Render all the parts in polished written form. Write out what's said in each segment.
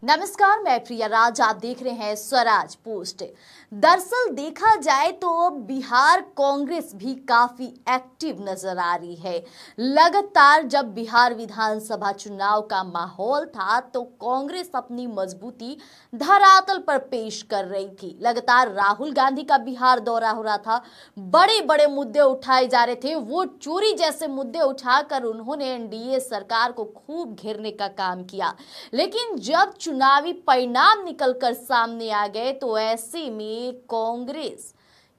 नमस्कार, मैं प्रिया राज। आप देख रहे हैं स्वराज पोस्ट। दरअसल देखा जाए तो बिहार कांग्रेस भी काफी एक्टिव नजर आ रही है। लगातार जब बिहार विधानसभा चुनाव का माहौल था तो कांग्रेस अपनी मजबूती धरातल पर पेश कर रही थी। लगातार राहुल गांधी का बिहार दौरा हो रहा था, बड़े बड़े मुद्दे उठाए जा रहे थे। वोट चोरी जैसे मुद्दे उठाकर उन्होंने एनडीए सरकार को खूब घेरने का काम किया। लेकिन जब चुनावी परिणाम निकलकर सामने आ गए तो ऐसे में कांग्रेस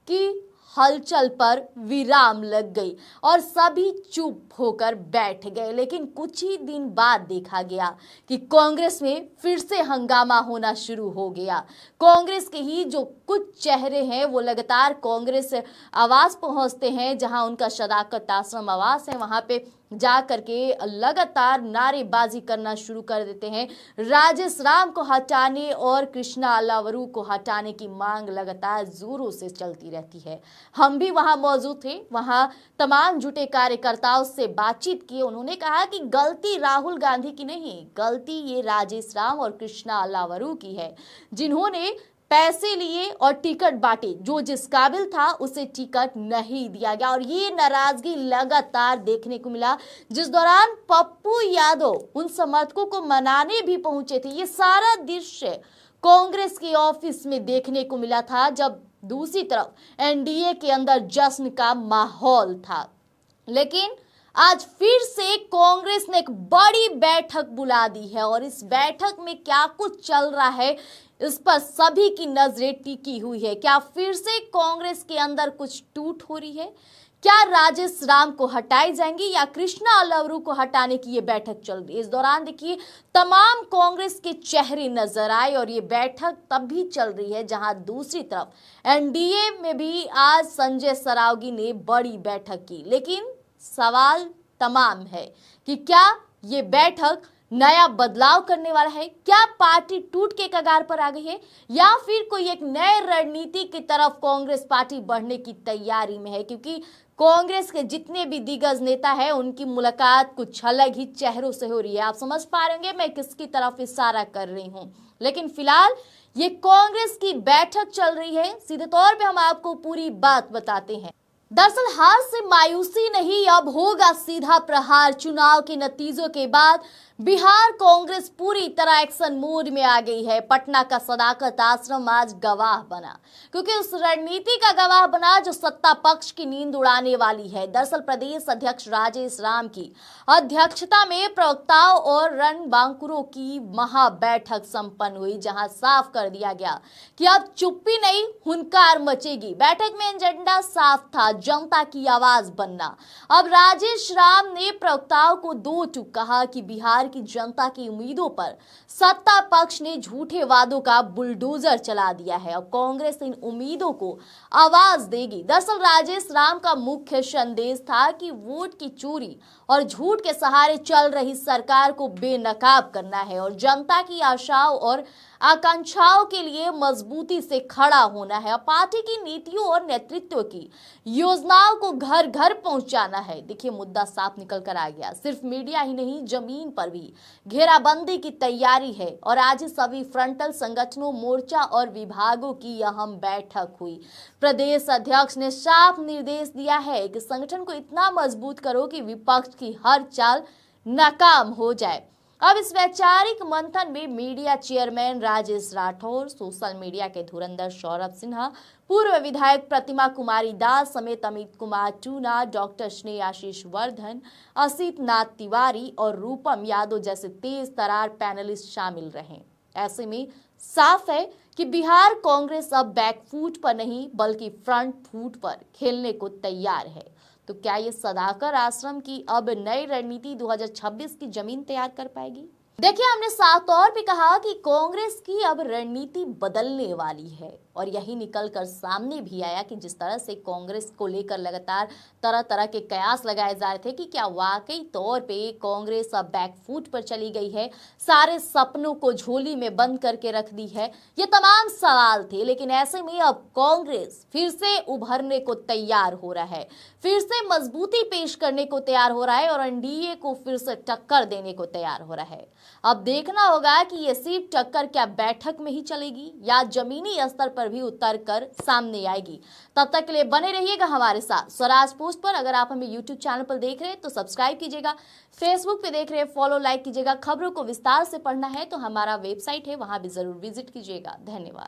की हलचल पर विराम लग गई और सभी चुप होकर बैठ गए। लेकिन कुछ ही दिन बाद देखा गया कि कांग्रेस में फिर से हंगामा होना शुरू हो गया। कांग्रेस के ही जो कुछ चेहरे हैं वो लगातार कांग्रेस आवास पहुंचते हैं, जहां उनका सदाकत आश्रम आवास है, वहां पे जा करके लगातार नारेबाजी करना शुरू कर देते हैं। राजेश राम को हटाने और कृष्णा अलावरू को हटाने की मांग लगातार जोरों से चलती रहती है। हम भी वहां मौजूद थे, वहां तमाम जुटे कार्यकर्ताओं से बातचीत की। उन्होंने कहा कि गलती राहुल गांधी की नहीं, गलती ये राजेश राम और कृष्णा अलावरू की है, जिन्होंने पैसे लिए और टिकट बांटे। जो जिस काबिल था उसे टिकट नहीं दिया गया और ये नाराजगी लगातार देखने को मिला, जिस दौरान पप्पू यादव उन समर्थकों को मनाने भी पहुंचे थे। ये सारा दृश्य कांग्रेस के ऑफिस में देखने को मिला था, जब दूसरी तरफ एनडीए के अंदर जश्न का माहौल था। लेकिन आज फिर से कांग्रेस ने एक बड़ी बैठक बुला दी है और इस बैठक में क्या कुछ चल रहा है इस पर सभी की नजरें टिकी हुई है। क्या फिर से कांग्रेस के अंदर कुछ टूट हो रही है? क्या राजेश राम को हटाए जाएंगे या कृष्णा अलावरू को हटाने की ये बैठक चल रही है? इस दौरान देखिए तमाम कांग्रेस के चेहरे नजर आए और ये बैठक तब भी चल रही है जहां दूसरी तरफ एनडीए में भी आज संजय सरावगी ने बड़ी बैठक की। लेकिन सवाल तमाम है कि क्या ये बैठक नया बदलाव करने वाला है? क्या पार्टी टूट के कगार पर आ गई है या फिर कोई एक नए रणनीति की तरफ कांग्रेस पार्टी बढ़ने की तैयारी में है? क्योंकि कांग्रेस के जितने भी दिग्गज नेता हैं उनकी मुलाकात कुछ अलग ही चेहरों से हो रही है। आप समझ पा रहे होंगे मैं किसकी तरफ इशारा कर रही हूं। लेकिन फिलहाल ये कांग्रेस की बैठक चल रही है। सीधे तौर पे हम आपको पूरी बात बताते हैं। दरअसल हार से मायूसी नहीं, अब होगा सीधा प्रहार। चुनाव के नतीजों के बाद बिहार कांग्रेस पूरी तरह एक्शन मोड में आ गई है। पटना का सदाकत आश्रम आज गवाह बना, क्योंकि उस रणनीति का गवाह बना जो सत्ता पक्ष की नींद उड़ाने वाली है। दरअसल प्रदेश अध्यक्ष राजेश राम की अध्यक्षता में प्रवक्ताओं और रणबांकुरों की महा बैठक संपन्न हुई, जहां साफ कर दिया गया कि अब चुप्पी नहीं, हुंकार मचेगी। बैठक में एजेंडा साफ था, जनता की आवाज बनना। अब राजेश राम ने प्रवक्ताओं को दो टूक कहा कि बिहार की जनता की उम्मीदों पर सत्ता पक्ष ने झूठे वादों का बुलडोजर चला दिया है। अब कांग्रेस इन उम्मीदों को आवाज देगी। दरअसल राजेश राम का मुख्य संदेश था कि वोट की चोरी और झूठ के सहारे चल रही सरकार को बेनकाब करना है और जनता की आशाओं और आकांक्षाओं के लिए मजबूती से खड़ा होना है। पार्टी की नीतियों और नेतृत्व की योजनाओं को घर घर पहुंचाना है। देखिए मुद्दा साफ निकल कर आ गया। सिर्फ मीडिया ही नहीं, जमीन पर भी घेराबंदी की तैयारी है और आज सभी फ्रंटल संगठनों, मोर्चा और विभागों की अहम बैठक हुई। प्रदेश अध्यक्ष ने साफ निर्देश दिया है कि संगठन को इतना मजबूत करो कि विपक्ष की हर चाल नाकाम हो जाए। अब इस वैचारिक मंथन में media chairman Rajesh Rathore, social media के धुरंधर सौरभ सिन्हा, पूर्व विधायक प्रतिमा कुमारी दास समेत अमित कुमार टूना, डॉक्टर स्नेह आशीष वर्धन, असित नाथ तिवारी और रूपम यादव जैसे तेज तरार पैनलिस्ट शामिल रहे। ऐसे में साफ है कि बिहार कांग्रेस अब बैकफुट पर नहीं बल्कि फ्रंट फुट पर खेलने को तैयार है। तो क्या ये सदाकत आश्रम की अब नई रणनीति 2026 की जमीन तैयार कर पाएगी? देखिए हमने साफ तौर पे कहा कि कांग्रेस की अब रणनीति बदलने वाली है और यही निकलकर सामने भी आया कि जिस तरह से कांग्रेस को लेकर लगातार तरह तरह के कयास लगाए जा रहे थे कि क्या वाकई तौर पे कांग्रेस अब बैकफुट पर चली गई है, सारे सपनों को झोली में बंद करके रख दी है, ये तमाम सवाल थे। लेकिन ऐसे में अब कांग्रेस फिर से उभरने को तैयार हो रहा है, फिर से मजबूती पेश करने को तैयार हो रहा है और एनडीए को फिर से टक्कर देने को तैयार हो रहा है। अब देखना होगा कि ये सीट टक्कर क्या बैठक में ही चलेगी या जमीनी स्तर पर भी उतर कर सामने आएगी। तब तक के लिए बने रहिएगा हमारे साथ स्वराज पोस्ट पर। अगर आप हमें यूट्यूब चैनल पर देख रहे हैं तो सब्सक्राइब कीजिएगा, फेसबुक पे देख रहे हैं फॉलो लाइक कीजिएगा। खबरों को विस्तार से पढ़ना है तो हमारा वेबसाइट है, वहां भी जरूर विजिट कीजिएगा। धन्यवाद।